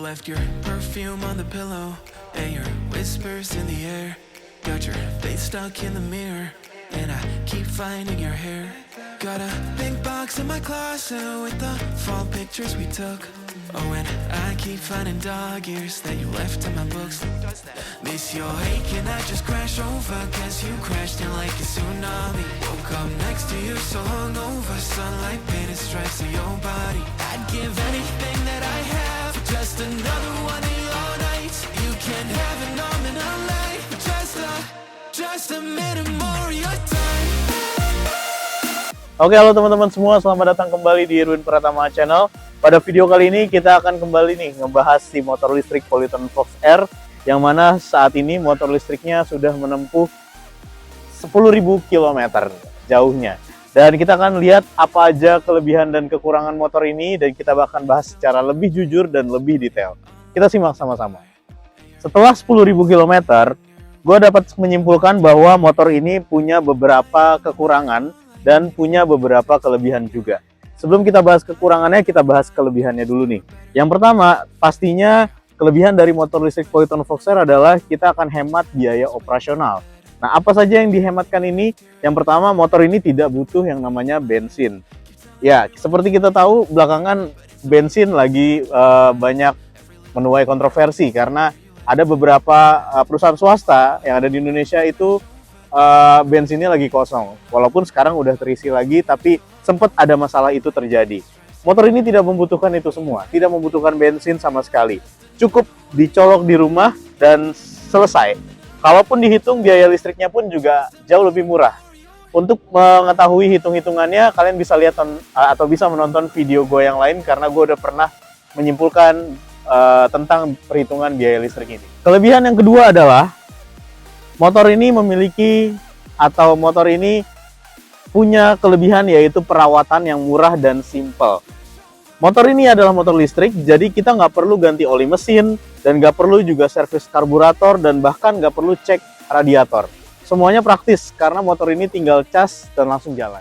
left your perfume on the pillow and your whispers in the air. Got your face stuck in the mirror and I keep finding your hair. Got a big box in my closet with the fall pictures we took. Oh, and I keep finding dog ears that you left in my books. Miss your ache and I just crash over, cause you crashed in like a tsunami. Woke up next to you so hungover, sunlight painted stripes on your body. I'd give anything that I have for just another one of your nights. You can have it all in a life, just a minute more of your time. Oke, halo teman-teman semua, selamat datang kembali di Irwin Pratama Channel. Pada video kali ini kita akan kembali nih ngebahas si motor listrik Polyton Fox R, yang mana saat ini motor listriknya sudah menempuh 10.000 km jauhnya. Dan kita akan lihat apa aja kelebihan dan kekurangan motor ini, dan kita akan bahas secara lebih jujur dan lebih detail. Kita simak sama-sama. Setelah 10.000 km, gue dapat menyimpulkan bahwa motor ini punya beberapa kekurangan dan punya beberapa kelebihan juga. Sebelum kita bahas kekurangannya, kita bahas kelebihannya dulu nih. Yang pertama, pastinya kelebihan dari motor listrik Polyton Fox R adalah kita akan hemat biaya operasional. Nah, apa saja yang dihematkan ini? Yang pertama, motor ini tidak butuh yang namanya bensin. Ya, seperti kita tahu, belakangan bensin lagi banyak menuai kontroversi karena ada beberapa perusahaan swasta yang ada di Indonesia itu bensinnya lagi kosong. Walaupun sekarang udah terisi lagi, tapi sempat ada masalah itu terjadi. Motor ini tidak membutuhkan itu semua, tidak membutuhkan bensin sama sekali. Cukup dicolok di rumah dan selesai. Kalaupun dihitung, biaya listriknya pun juga jauh lebih murah. Untuk mengetahui hitung-hitungannya, kalian bisa lihat atau bisa menonton video gue yang lain, karena gue udah pernah menyimpulkan tentang perhitungan biaya listrik ini. Kelebihan yang kedua adalah motor ini punya kelebihan, yaitu perawatan yang murah dan simple. Motor ini adalah motor listrik, jadi kita nggak perlu ganti oli mesin, dan nggak perlu juga servis karburator, dan bahkan nggak perlu cek radiator. Semuanya praktis, karena motor ini tinggal cas dan langsung jalan.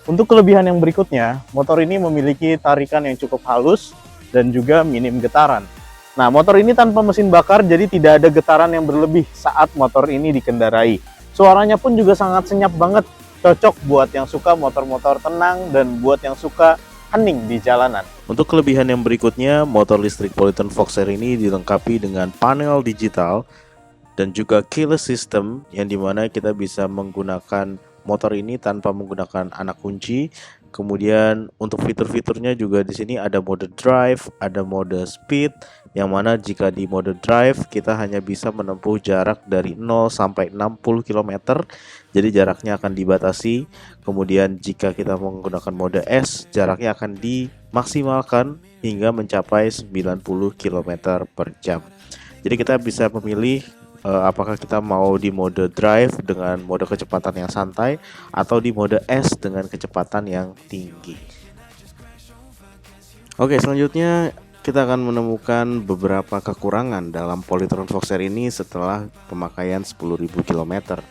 Untuk kelebihan yang berikutnya, motor ini memiliki tarikan yang cukup halus, dan juga minim getaran. Nah, motor ini tanpa mesin bakar, jadi tidak ada getaran yang berlebih saat motor ini dikendarai. Suaranya pun juga sangat senyap banget, cocok buat yang suka motor-motor tenang dan buat yang suka hening di jalanan. Untuk kelebihan yang berikutnya, motor listrik Polyton Fox R ini dilengkapi dengan panel digital dan juga keyless system, yang dimana kita bisa menggunakan motor ini tanpa menggunakan anak kunci. Kemudian untuk fitur-fiturnya juga di sini ada mode drive, ada mode speed, yang mana jika di mode drive kita hanya bisa menempuh jarak dari 0 sampai 60 km. Jadi jaraknya akan dibatasi. Kemudian jika kita menggunakan mode S, jaraknya akan dimaksimalkan hingga mencapai 90 km per jam. Jadi kita bisa memilih apakah kita mau di mode drive dengan mode kecepatan yang santai atau di mode S dengan kecepatan yang tinggi. Oke, selanjutnya kita akan menemukan beberapa kekurangan dalam Polyton Fox R ini setelah pemakaian 10.000 km.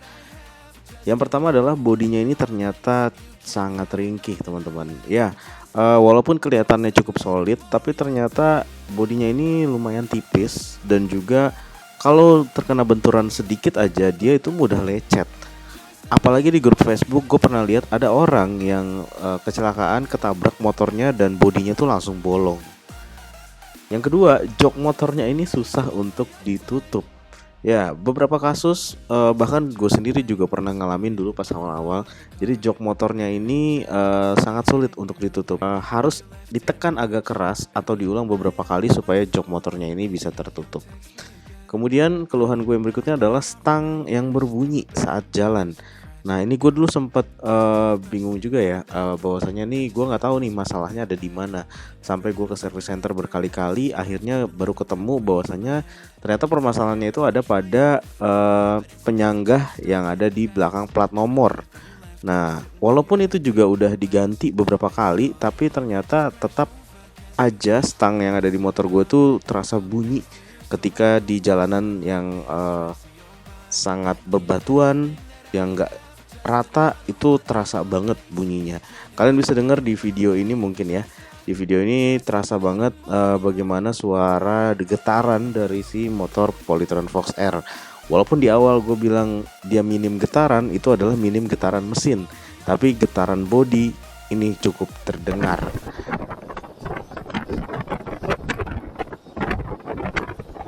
Yang pertama adalah bodinya ini ternyata sangat ringkih, teman-teman. Ya, walaupun kelihatannya cukup solid, tapi ternyata bodinya ini lumayan tipis, dan juga kalau terkena benturan sedikit aja dia itu mudah lecet. Apalagi di grup Facebook gue pernah lihat ada orang yang kecelakaan, ketabrak motornya dan bodinya tuh langsung bolong. Yang kedua, jok motornya ini susah untuk ditutup. Ya, beberapa kasus bahkan gue sendiri juga pernah ngalamin dulu pas awal-awal. Jadi jok motornya ini sangat sulit untuk ditutup. Harus ditekan agak keras atau diulang beberapa kali supaya jok motornya ini bisa tertutup. Kemudian keluhan gue yang berikutnya adalah stang yang berbunyi saat jalan. Nah, ini gue dulu sempat bingung juga ya, bahwasanya nih gue nggak tahu nih masalahnya ada di mana. Sampai gue ke service center berkali-kali, akhirnya baru ketemu bahwasanya ternyata permasalahannya itu ada pada penyanggah yang ada di belakang plat nomor. Nah, walaupun itu juga udah diganti beberapa kali, tapi ternyata tetap aja stang yang ada di motor gue tuh terasa bunyi ketika di jalanan yang sangat berbatuan, yang nggak rata, itu terasa banget bunyinya. Kalian bisa dengar di video ini mungkin ya. Di video ini terasa banget bagaimana suara getaran dari si motor Polytron Fox R. Walaupun di awal gue bilang dia minim getaran, itu adalah minim getaran mesin, tapi getaran bodi ini cukup terdengar.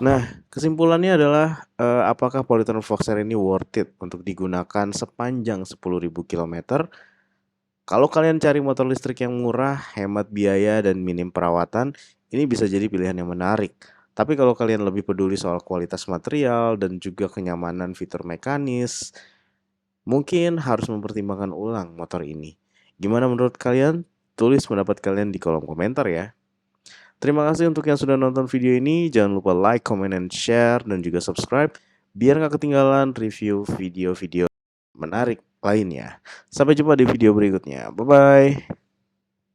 Nah, kesimpulannya adalah apakah Polytron Fox R ini worth it untuk digunakan sepanjang 10.000 km? Kalau kalian cari motor listrik yang murah, hemat biaya, dan minim perawatan, ini bisa jadi pilihan yang menarik. Tapi kalau kalian lebih peduli soal kualitas material dan juga kenyamanan fitur mekanis, mungkin harus mempertimbangkan ulang motor ini. Gimana menurut kalian? Tulis pendapat kalian di kolom komentar ya. Terima kasih untuk yang sudah nonton video ini. Jangan lupa like, comment, and share, dan juga subscribe biar gak ketinggalan review video-video menarik lainnya. Sampai jumpa di video berikutnya. Bye-bye.